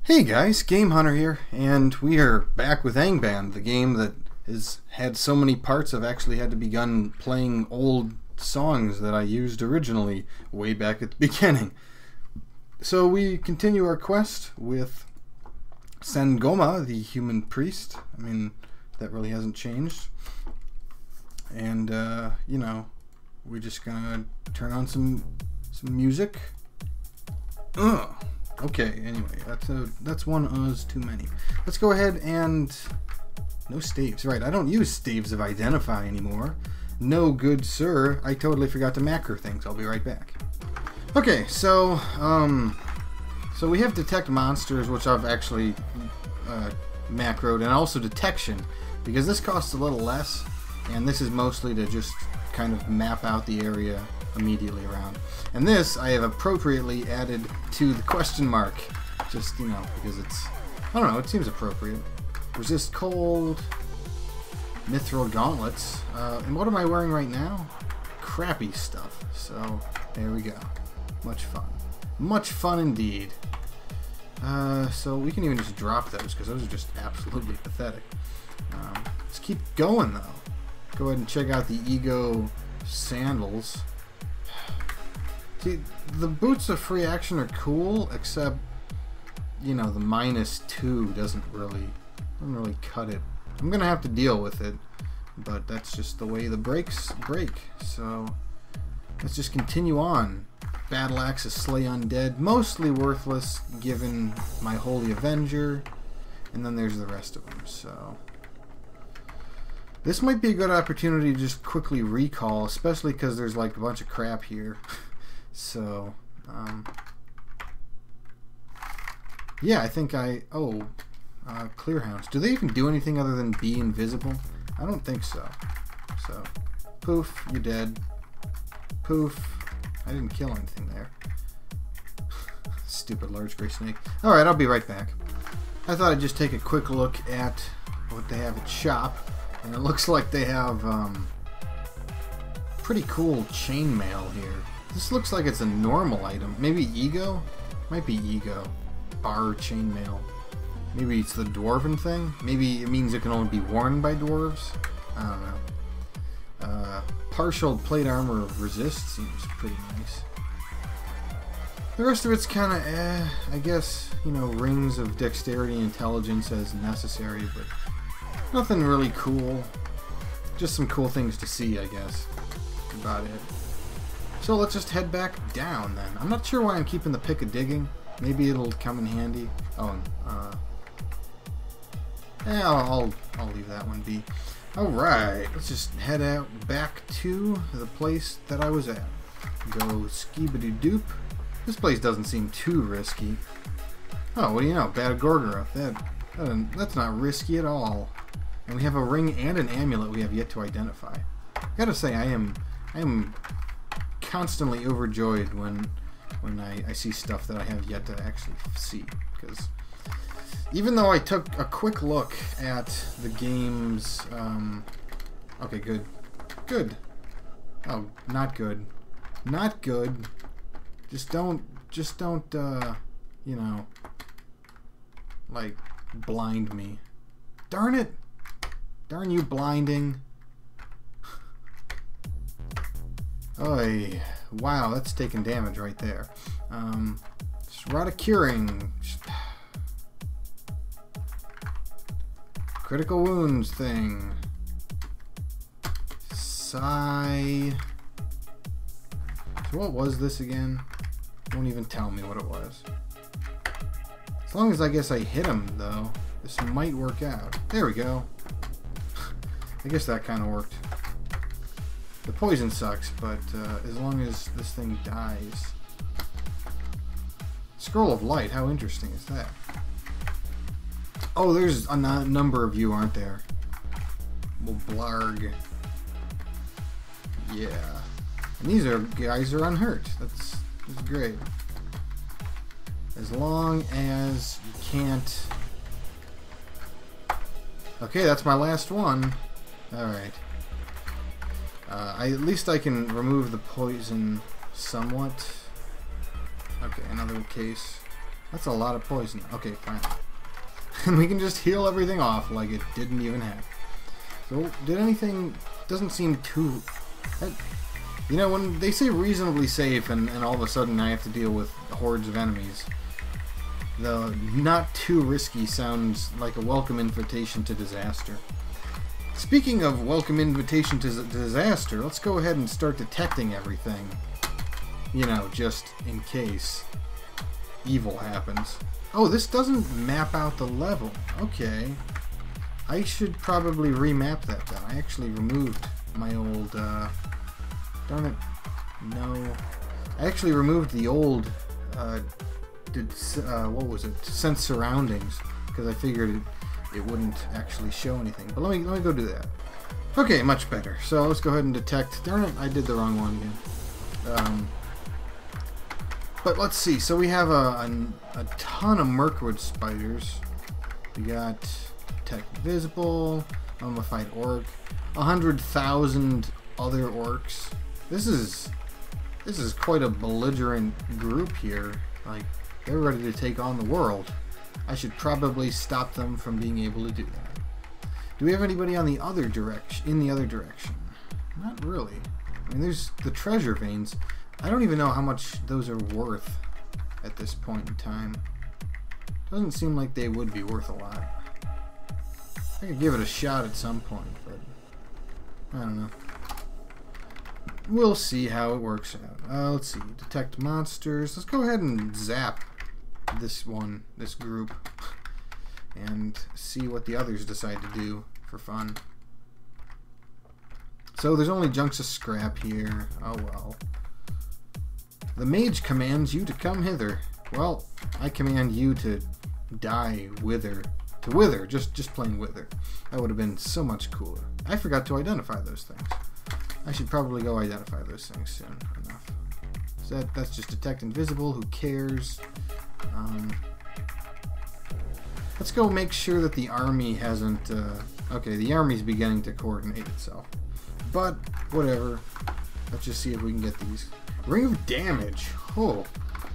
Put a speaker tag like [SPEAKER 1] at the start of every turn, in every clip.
[SPEAKER 1] Hey guys, Game Hunter here, and we are back with Angband, the game that has had so many parts I've actually had to begun playing old songs that I used originally way back at the beginning. So we continue our quest with Sangoma, the human priest. I mean, that really hasn't changed. And, we're just gonna turn on some music. Ugh. Okay, anyway, that's one Oz too many. Let's go ahead and... No staves. Right, I don't use staves of identify anymore. No good sir. I totally forgot to macro things. I'll be right back. Okay, so we have detect monsters, which I've actually macroed, and also detection, because this costs a little less, and this is mostly to just kind of map out the area immediately around. And this I have appropriately added to the question mark, just, because it's, I don't know, it seems appropriate. Resist cold, mithril gauntlets, and what am I wearing right now? Crappy stuff, so there we go. Much fun. Much fun indeed. So we can even just drop those, because those are just absolutely pathetic. Let's keep going, though. Go ahead and check out the Ego sandals. See, the boots of free action are cool, except, the -2 doesn't really cut it. I'm gonna have to deal with it, but that's just the way the breaks break. So let's just continue on. Battle axes slay undead, mostly worthless given my Holy Avenger, and then there's the rest of them. So this might be a good opportunity to just quickly recall, especially because there's like a bunch of crap here. So, yeah, I think clear hounds. Do they even do anything other than be invisible? I don't think so. So, poof, you're dead. Poof. I didn't kill anything there. Stupid large gray snake. Alright, I'll be right back. I thought I'd just take a quick look at what they have at shop. And it looks like they have, pretty cool chainmail here. This looks like it's a normal item. Maybe Ego? Might be Ego. Bar chainmail. Maybe it's the dwarven thing? Maybe it means it can only be worn by dwarves? I don't know. Partial plate armor of resist seems pretty nice. The rest of it's kind of I guess, rings of dexterity and intelligence as necessary, but nothing really cool. Just some cool things to see, I guess. That's about it. So let's just head back down then. I'm not sure why I'm keeping the pick of digging. Maybe it'll come in handy. Oh, I'll leave that one be. Alright, let's just head out back to the place that I was at. Go skibidi-doop. This place doesn't seem too risky. Oh, what do you know? Bad Gorgoroth. That's not risky at all. And we have a ring and an amulet we have yet to identify. I gotta say, I am constantly overjoyed when I see stuff that I have yet to actually see, because even though I took a quick look at the game's okay, good. Oh, not good. Just don't like blind me. Darn it. Darn you blinding. Oy. Wow, that's taking damage right there. Rod of Curing. Critical wounds thing. Sigh. So what was this again? Don't even tell me what it was. As long as I guess I hit him, though, this might work out. There we go. I guess that kind of worked. The poison sucks, but as long as this thing dies. Scroll of Light, how interesting is that? Oh, there's a number of you, aren't there? Well, blarg. Yeah. And these guys are unhurt. That's great. As long as you can't... Okay, that's my last one. Alright. At least I can remove the poison somewhat. Okay, another case. That's a lot of poison. Okay, fine. And we can just heal everything off like it didn't even happen. So, did anything... Doesn't seem too... You know, when they say reasonably safe and all of a sudden I have to deal with hordes of enemies, the not too risky sounds like a welcome invitation to disaster. Speaking of welcome invitation to disaster, let's go ahead and start detecting everything. You know, just in case evil happens. Oh, this doesn't map out the level. Okay. I should probably remap that then. I actually removed my old, darn it. No. I actually removed the old, what was it? Sense surroundings. Because I figured it wouldn't actually show anything. But let me go do that. Okay, much better. So let's go ahead and detect. Darn it, I did the wrong one again. But let's see. So we have a ton of Mirkwood spiders. We got detect visible, mummified orc, 100,000 other orcs. This is quite a belligerent group here. Like, they're ready to take on the world. I should probably stop them from being able to do that. Do we have anybody on the other direction? In the other direction? Not really. I mean, there's the treasure veins. I don't even know how much those are worth at this point in time. Doesn't seem like they would be worth a lot. I could give it a shot at some point, but I don't know. We'll see how it works out. Let's see. Detect monsters. Let's go ahead and zap this group, and see what the others decide to do for fun. So there's only chunks of scrap here. Oh well. The mage commands you to come hither. Well, I command you to die wither. To wither, just plain wither. That would have been so much cooler. I forgot to identify those things. I should probably go identify those things soon enough. So that's just detect invisible. Who cares? Let's go make sure that the army hasn't... okay, the army's beginning to coordinate itself. But, whatever. Let's just see if we can get these. Ring of Damage. Oh,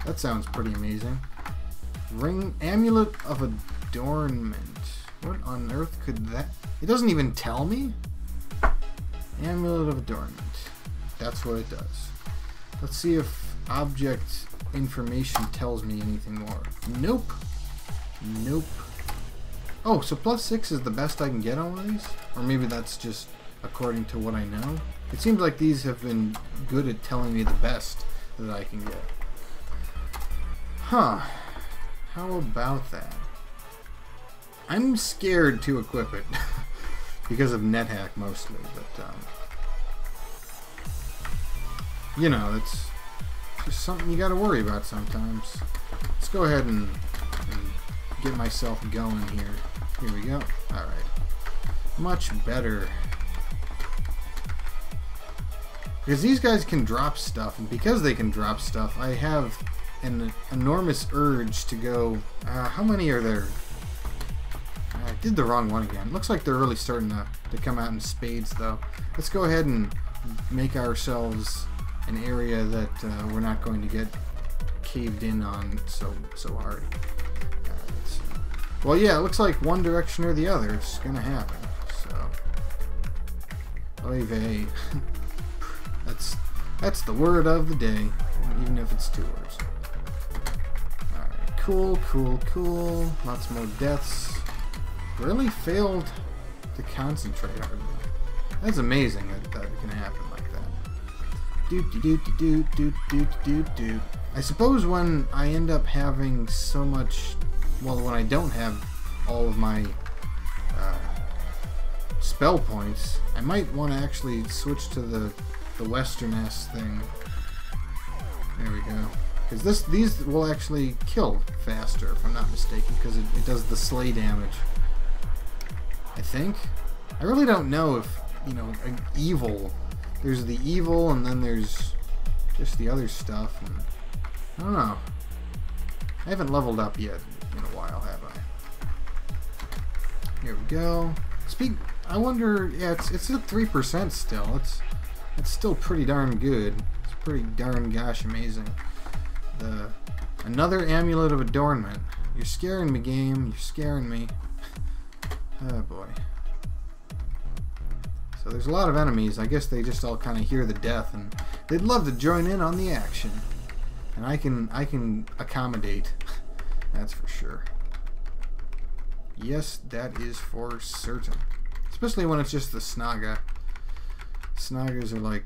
[SPEAKER 1] that sounds pretty amazing. Amulet of Adornment. What on earth could that... It doesn't even tell me? Amulet of Adornment. That's what it does. Let's see if object information tells me anything more. Nope. Nope. Oh, so +6 is the best I can get on one of these? Or maybe that's just according to what I know? It seems like these have been good at telling me the best that I can get. Huh. How about that? I'm scared to equip it. Because of NetHack mostly, but you know, it's just something you gotta worry about sometimes. Let's go ahead and get myself going here. Here we go. Alright. Much better. Because these guys can drop stuff, and because they can drop stuff, I have an enormous urge to go... how many are there? I did the wrong one again. Looks like they're really starting to come out in spades, though. Let's go ahead and make ourselves an area that we're not going to get caved in on so hard. Well, yeah, it looks like one direction or the other it's gonna happen. So, oy vey. That's the word of the day, even if it's 2 words. All right, cool. Lots more deaths. Really failed to concentrate hardly. That's amazing that it can happen like that. I suppose when I end up having so much, well, when I don't have all of my spell points, I might want to actually switch to the Western S thing. There we go. Because these will actually kill faster, if I'm not mistaken, because it does the slay damage. I think. I really don't know if, you know, evil. There's the evil, and then there's just the other stuff. And I don't know. I haven't leveled up yet in a while, have I? Here we go. I wonder. Yeah, it's at 3% still. It's still pretty darn good. It's pretty darn gosh amazing. Another amulet of adornment. You're scaring me, game. You're scaring me. Oh boy. So there's a lot of enemies. I guess they just all kind of hear the death and they'd love to join in on the action. And I can accommodate. That's for sure. Yes, that is for certain. Especially when it's just the Snaga. Snagas are like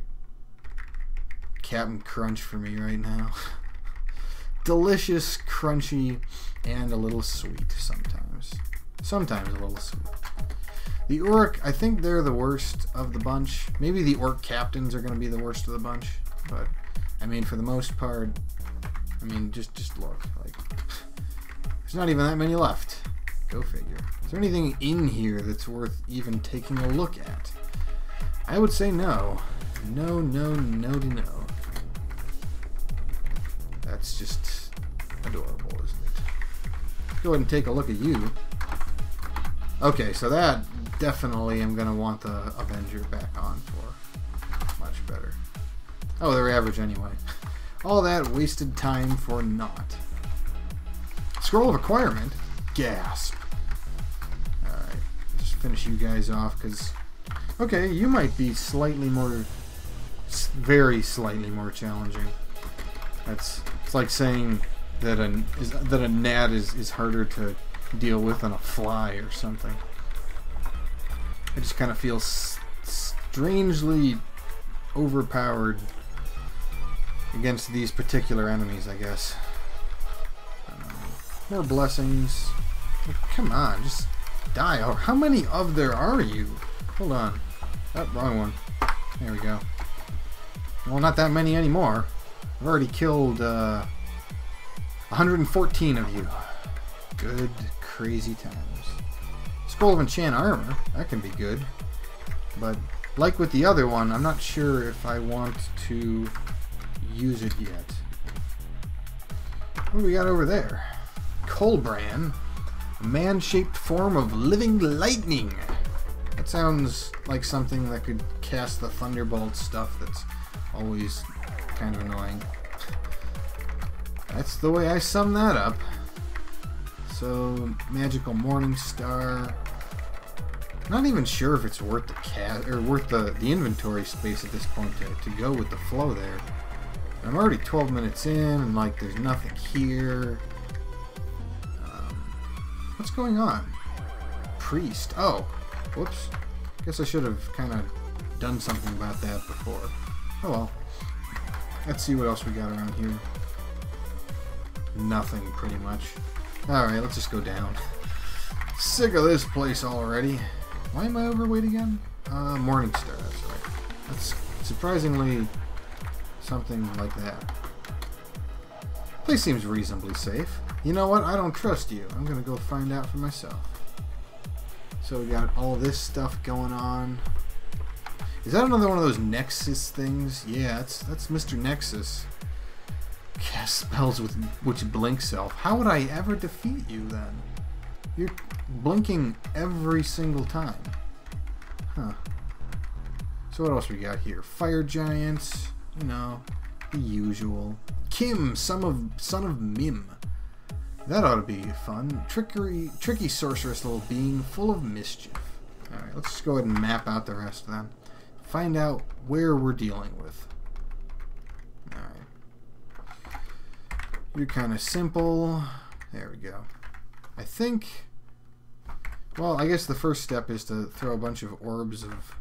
[SPEAKER 1] Captain Crunch for me right now. Delicious, crunchy, and a little sweet sometimes. Sometimes a little sweet. The Orc, I think they're the worst of the bunch. Maybe the Orc captains are going to be the worst of the bunch. But, I mean, for the most part, I mean, just look. Like, there's not even that many left. Go figure. Is there anything in here that's worth even taking a look at? I would say no. No, no, no to no. That's just adorable, isn't it? Let's go ahead and take a look at you. Okay, so that definitely I'm going to want the Avenger back on for. Much better. Oh, they're average anyway. All that wasted time for naught. Scroll of Acquirement? Gasp. Alright, just finish you guys off, because... Okay, you might be slightly more... very slightly more challenging. It's like saying that a gnat is harder to deal with than a fly or something. I just kind of feel strangely overpowered against these particular enemies, I guess. More blessings. Oh, come on, just die. Oh, how many of there are you? Hold on. Oh, wrong one. There we go. Well, not that many anymore. I've already killed 114 of you. Good, crazy times. Scroll of Enchant Armor. That can be good. But, like with the other one, I'm not sure if I want to use it yet. What do we got over there? Colbran. A man-shaped form of living lightning. That sounds like something that could cast the Thunderbolt stuff that's always kind of annoying. That's the way I sum that up. So, Magical Morning Star. Not even sure if it's worth the worth the inventory space at this point to go with the flow there. I'm already 12 minutes in, and like there's nothing here. What's going on? Priest. Oh, whoops. Guess I should have kind of done something about that before. Oh well. Let's see what else we got around here. Nothing, pretty much. Alright, let's just go down. Sick of this place already. Why am I overweight again? Morning Star, that's right. That's surprisingly something like that. Place seems reasonably safe. You know what? I don't trust you. I'm gonna go find out for myself. So we got all this stuff going on. Is that another one of those Nexus things? Yeah, that's Mr. Nexus. Cast spells with which blink self. How would I ever defeat you then? You're blinking every single time. Huh. So what else we got here? Fire Giants. You know, the usual. Kim, son of Mim. That ought to be fun. Tricky sorceress little being full of mischief. Alright, let's just go ahead and map out the rest then. Find out where we're dealing with. Alright. You're kind of simple. There we go. I think... Well, I guess the first step is to throw a bunch of orbs of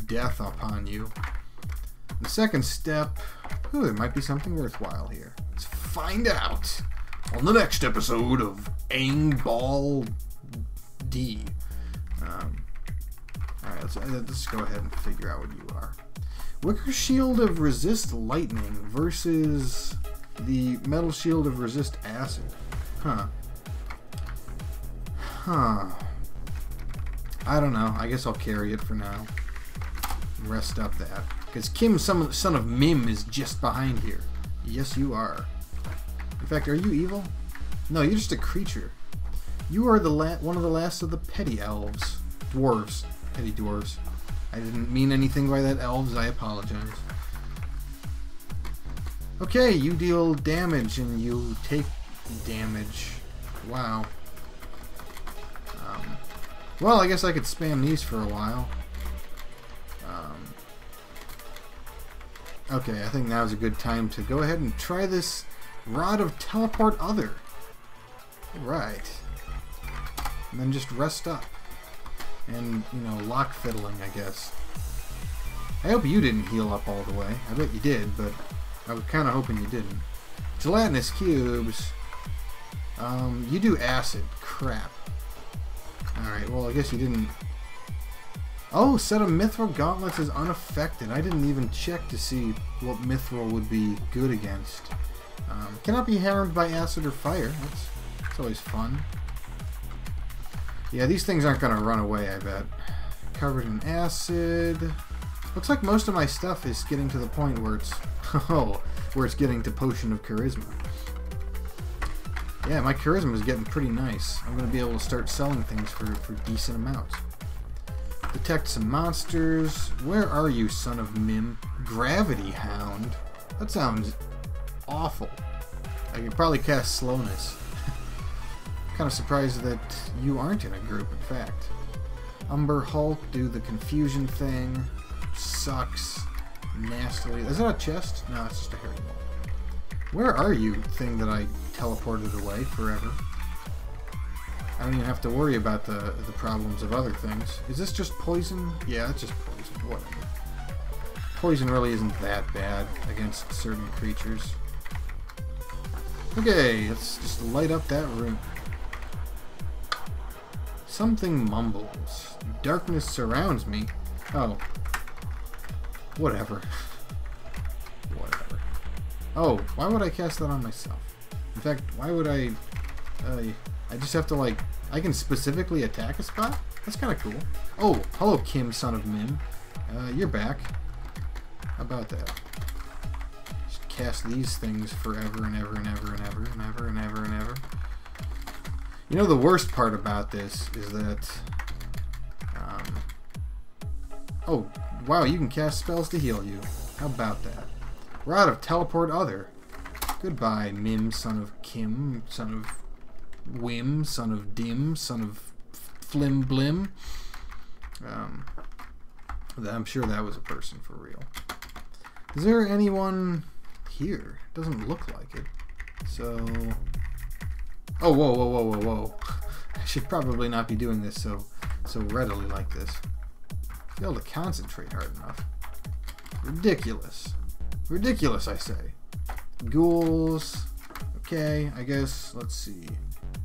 [SPEAKER 1] death upon you. The second step... Ooh, there might be something worthwhile here. Let's find out on the next episode of Angband. Alright, let's go ahead and figure out what you are. Wicker Shield of Resist Lightning versus the Metal Shield of Resist Acid. Huh. I don't know. I guess I'll carry it for now. Rest up that. Because Kim, son of Mim, is just behind here. Yes, you are. In fact, are you evil? No, you're just a creature. You are one of the last of the petty elves. Dwarves. Petty dwarves. I didn't mean anything by that, elves. I apologize. Okay, you deal damage and you take damage. Wow. Well, I guess I could spam these for a while. Okay, I think now's a good time to go ahead and try this Rod of Teleport Other. Right. And then just rest up. And, you know, lock fiddling, I guess. I hope you didn't heal up all the way. I bet you did, but I was kind of hoping you didn't. Gelatinous cubes. You do acid. Crap. Alright, well, I guess you didn't... Oh, set of Mithril Gauntlets is unaffected. I didn't even check to see what Mithril would be good against. Cannot be harmed by acid or fire. That's always fun. Yeah, these things aren't going to run away, I bet. Covered in acid. Looks like most of my stuff is getting to the point where it's... Oh, where it's getting to Potion of Charisma. Yeah, my charisma is getting pretty nice. I'm going to be able to start selling things for decent amounts. Detect some monsters. Where are you, son of Mim? Gravity Hound? That sounds awful. I could probably cast Slowness. Kind of surprised that you aren't in a group, in fact. Umber Hulk, do the confusion thing. Sucks. Nastily. Is that a chest? No, it's just a hairy wall. Where are you, thing that I teleported away forever? I don't even have to worry about the problems of other things. Is this just poison? Yeah, it's just poison. Whatever. Poison really isn't that bad against certain creatures. Okay, let's just light up that room. Something mumbles. Darkness surrounds me. Oh. Whatever. Whatever. Oh, why would I cast that on myself? In fact, why would I just have to, like... I can specifically attack a spot? That's kind of cool. Oh, hello, Kim, son of Mim. You're back. How about that? Just cast these things forever and ever and ever and ever and ever and ever and ever. You know, the worst part about this is that... oh, wow, you can cast spells to heal you. How about that? Rod of Teleport Other. Goodbye, Mim, son of Kim, son of... Wim, son of Dim, son of Flim Blim. I'm sure that was a person for real. Is there anyone here? Doesn't look like it. So... Oh, whoa, whoa, whoa, whoa, whoa. I should probably not be doing this so readily like this. Be able to concentrate hard enough. Ridiculous. Ridiculous, I say. Ghouls. Okay, I guess, let's see.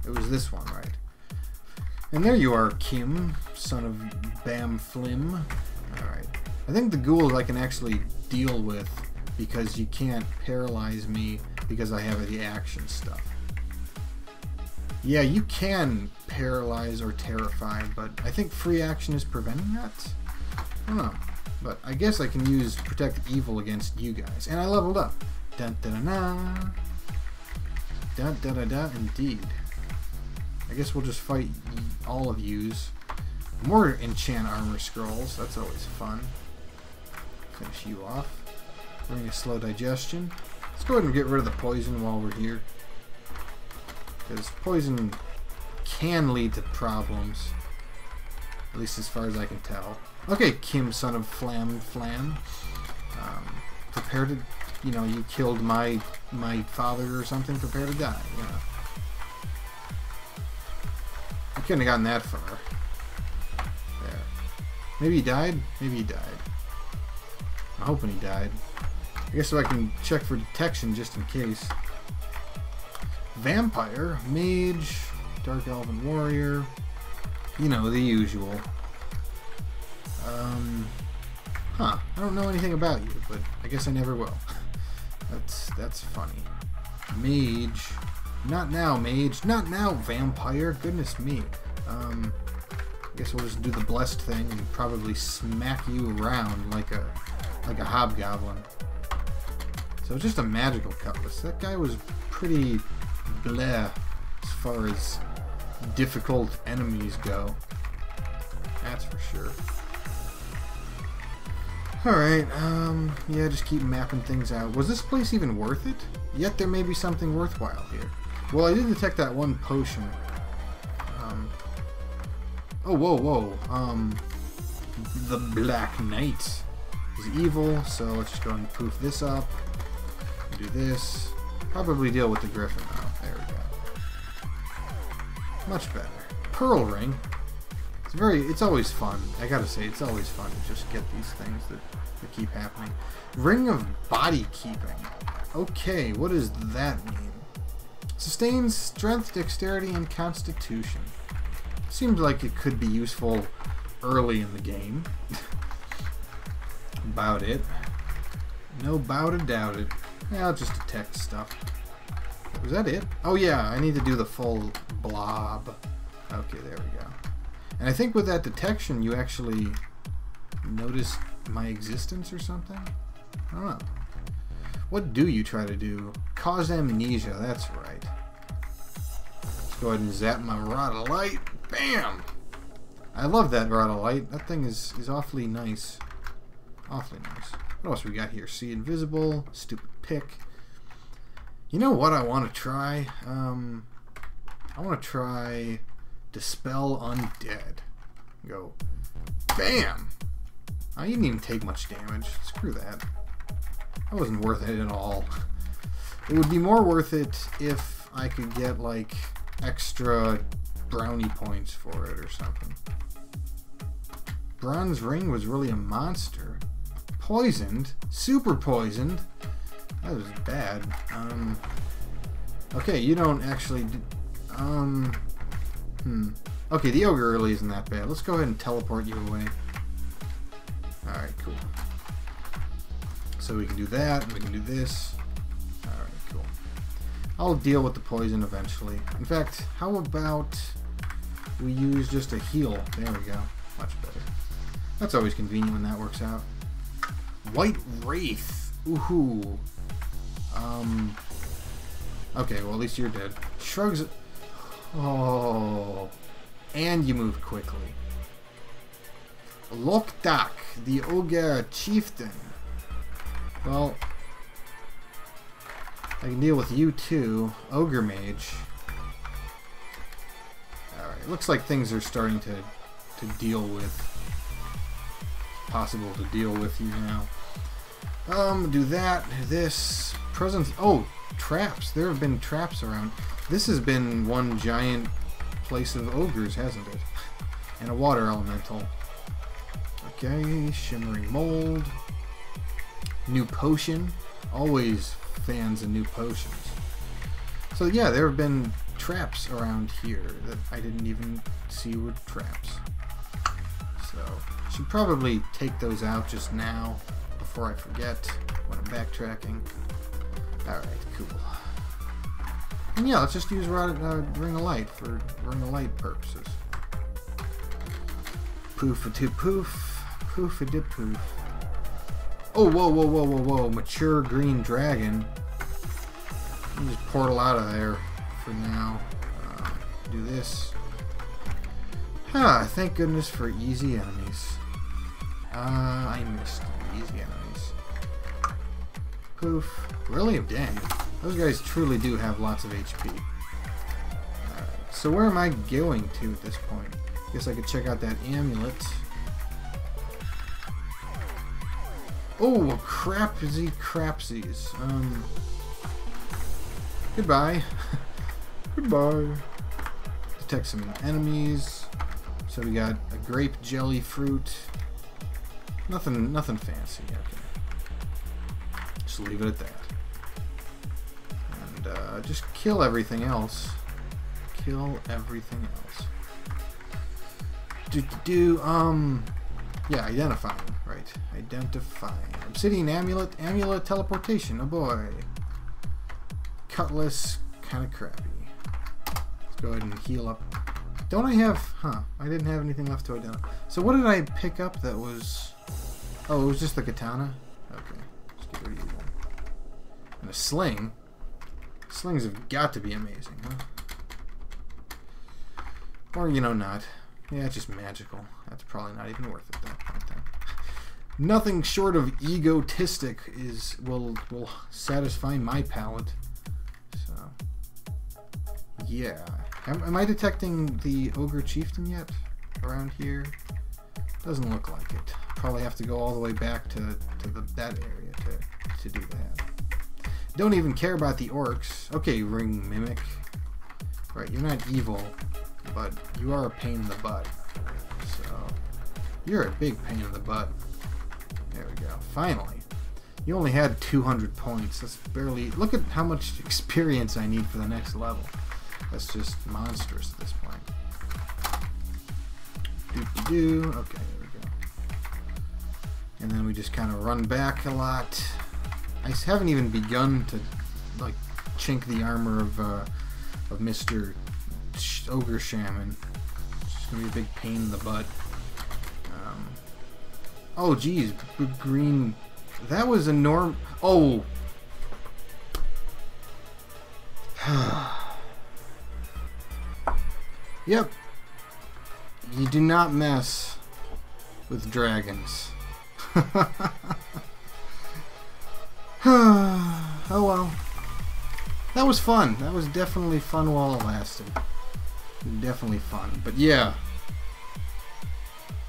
[SPEAKER 1] It was this one, right? And there you are, Kim, son of Bam Flim. Alright. I think the ghouls I can actually deal with because you can't paralyze me because I have the action stuff. Yeah, you can paralyze or terrify, but I think free action is preventing that? I don't know. But I guess I can use Protect Evil against you guys. And I leveled up. Dun da da da. Dun da da da, indeed. I guess we'll just fight all of yous. More enchant armor scrolls. That's always fun. Finish you off. Bring a slow digestion. Let's go ahead and get rid of the poison while we're here. Because poison can lead to problems. At least as far as I can tell. Okay, Kim, son of Flam. Prepare to... You know, you killed my father or something. Prepare to die. You know. I couldn't have gotten that far. There. Maybe he died? Maybe he died. I'm hoping he died. I guess so I can check for detection just in case. Vampire, Mage, Dark Elven Warrior. You know, the usual. I don't know anything about you, but I guess I never will. That's funny. Mage. Not now, Mage. Not now, Vampire. Goodness me. I guess we'll just do the blessed thing and probably smack you around like a hobgoblin. So just a magical cutlass. That guy was pretty bleh as far as difficult enemies go. That's for sure. Alright, yeah, just keep mapping things out. Was this place even worth it? Yet there may be something worthwhile here. Well, I did detect that one potion. Oh, whoa, whoa. The Black Knight is evil, so let's just go ahead and poof this up. Do this. Probably deal with the Griffin now. There we go. Much better. Pearl Ring. It's always fun. I gotta say, it's always fun to just get these things that keep happening. Ring of Body Keeping. Okay, what does that mean? Sustains strength, dexterity, and constitution. Seems like it could be useful early in the game. About it. No bout it, doubt it. Yeah, I'll just detect stuff. Was that it? Oh yeah, I need to do the full blob. Okay, there we go. And I think with that detection, you actually notice my existence or something? I don't know. What do you try to do? Cause amnesia, that's right. Let's go ahead and zap my Rod of Light. Bam! I love that Rod of Light. That thing is awfully nice. Awfully nice. What else we got here? See invisible. Stupid pick. You know what I want to try? I want to try Dispel Undead. Go. Bam! I didn't even take much damage. Screw that. That wasn't worth it at all. It would be more worth it if I could get, like, extra brownie points for it or something. Bronze Ring was really a monster. Poisoned. Super poisoned. That was bad. Okay, you don't actually... Okay, the ogre really isn't that bad. Let's go ahead and teleport you away. Alright, cool. So we can do that, and we can do this. Alright, cool. I'll deal with the poison eventually. In fact, how about we use just a heal? There we go. Much better. That's always convenient when that works out. White Wraith. Ooh. Okay, well at least you're dead. Shrugs. Oh. And you move quickly. Lokdak, the Ogre Chieftain. Well, I can deal with you too. Ogre Mage. Alright, looks like things are starting to deal with. Possible to deal with you now. Do that, this. Presence. Oh, traps. There have been traps around. This has been one giant place of ogres, hasn't it? And a water elemental. Okay, Shimmering Mold. New potion. Always fans of new potions. So yeah, there have been traps around here that I didn't even see were traps. So, should probably take those out just now before I forget when I'm backtracking. Alright, cool. And yeah, let's just use Ring of Light for Ring of Light purposes. Poof-a-doo-poof. Poof-a-doo-poof. Oh, whoa, whoa, whoa, whoa, whoa. Mature Green Dragon. Let me just portal out of there for now. Do this. Ah, thank goodness for easy enemies. I missed easy enemies. Poof. Really? Dang. Those guys truly do have lots of HP. Alright, so where am I going to at this point? Guess I could check out that amulet. Oh, crapsies. Goodbye. Goodbye. Detect some enemies. So we got a grape jelly fruit. Nothing fancy. Okay. Just leave it at that. And just kill everything else. Kill everything else. Yeah, identifying. Right. Identifying. Obsidian amulet. Amulet teleportation. Oh boy. Cutlass. Kind of crappy. Let's go ahead and heal up. Don't I have... Huh. I didn't have anything left to identify. So what did I pick up that was... Oh, it was just the katana? Okay. Let's get rid of you. And a sling. Slings have got to be amazing, huh? Or, you know, not. Yeah, it's just magical. That's probably not even worth it at that point then. Nothing short of egotistic will satisfy my palate. So, yeah. Am I detecting the Ogre Chieftain yet around here? Doesn't look like it. Probably have to go all the way back to that area to do that. Don't even care about the orcs. Okay, Ring Mimic. Right, you're not evil, but you are a pain in the butt. So, you're a big pain in the butt. There we go. Finally. You only had 200 points. That's barely... Look at how much experience I need for the next level. That's just monstrous at this point. Doo-doo-doo. Okay, there we go. And then we just kind of run back a lot. I haven't even begun to, like, chink the armor of Mr. Ogre Shaman. It's going to be a big pain in the butt. Oh, geez. Green... That was a norm... Oh! Yep. You do not mess with dragons. Oh well. That was fun. That was definitely fun while it lasted. Definitely fun. But yeah.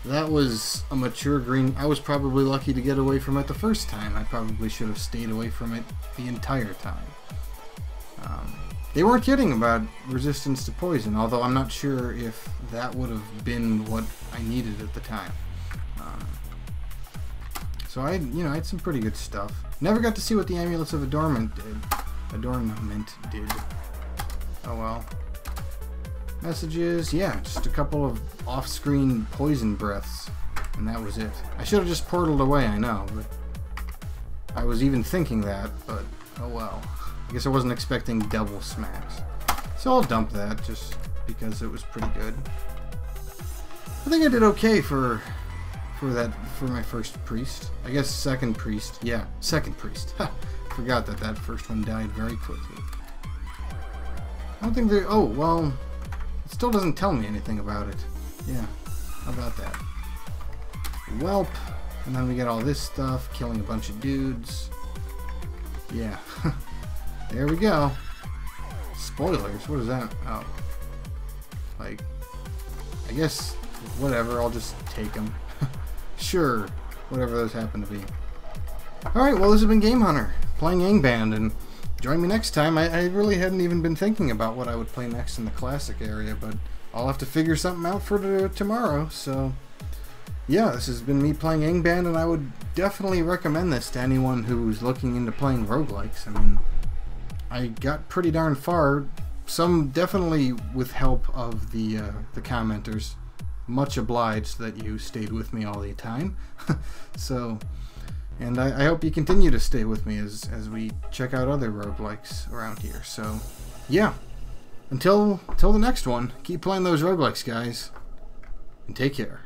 [SPEAKER 1] That was a mature green. I was probably lucky to get away from it the first time. I probably should have stayed away from it the entire time. They weren't kidding about resistance to poison, although I'm not sure if that would have been what I needed at the time. So I had some pretty good stuff. Never got to see what the Amulets of Adornment did. Oh well. Messages, yeah, just a couple of off-screen poison breaths, and that was it. I should have just portaled away, I know, but I was even thinking that, but oh well. I guess I wasn't expecting double smacks. So I'll dump that just because it was pretty good. I think I did okay for my first priest. I guess second priest. Yeah, second priest. Forgot that first one died very quickly. I don't think they... Oh, well... It still doesn't tell me anything about it. Yeah, how about that? Welp. And then we get all this stuff. Killing a bunch of dudes. Yeah. There we go. Spoilers. What is that? Oh. Like... I guess... Whatever. I'll just take them. Sure. Whatever those happen to be. Alright, well this has been Game Hunter. Playing Angband, and... Join me next time. I really hadn't even been thinking about what I would play next in the classic area, but I'll have to figure something out for tomorrow, so... Yeah, this has been me playing Angband, and I would definitely recommend this to anyone who's looking into playing roguelikes. I mean, I got pretty darn far, some definitely with help of the commenters. Much obliged that you stayed with me all the time. So... And I hope you continue to stay with me as we check out other roguelikes around here. So, yeah. Until the next one, keep playing those roguelikes, guys. And take care.